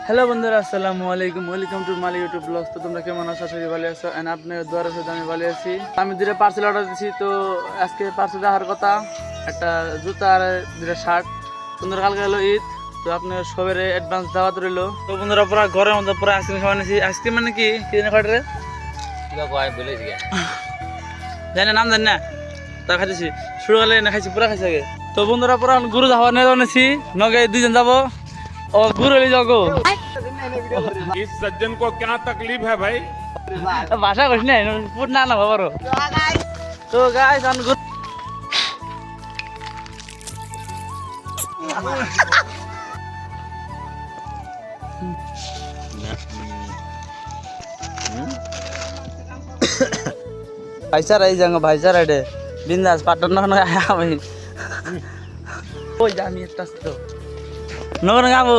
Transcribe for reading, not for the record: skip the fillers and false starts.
Hello বন্ধুরা, আসসালামু আলাইকুম, welcome to Mali YouTube vlogs. তো তোমরা কেমন আছো? আশা করি ভালো আছো। এন্ড আপনার দোয়ার সাথে আমি ভালো আছি। আমি দুটো পার্সেল অর্ডার দিয়েছি। তো আজকে পার্সেল দেওয়ার কথা একটা জুতা আর দুটো শার্ট। বন্ধুরা কালকে হলো ঈদ, তো আপনার সবের অ্যাডভান্স দাওয়াত রইলো। তো বন্ধুরা পুরো ঘরের মধ্যে পুরো আইসক্রিম খাওয়া নিয়েছি। আইসক্রিম মানে কি জানি খাটে জানি নাম জানি না, তা খাইতেছি শুরু করলে না খাইছি, পুরা খাইছি আগে। তো বন্ধুরা পুরা গুরু যাওয়া নিয়ে জানিয়েছি, নগে দুইজন যাবো। ও গুরু হলে যাবো। इस सज्जन को क्या तकलीफ है भाई? ভাষা কইস না পুট না না বাবারও। তো গাইস আমি ভাইসার এই জাঙ্গা ভাইসার আইডে বিন্দাস পাটন না আমি ওই জানি একটা তো নগর গাবো।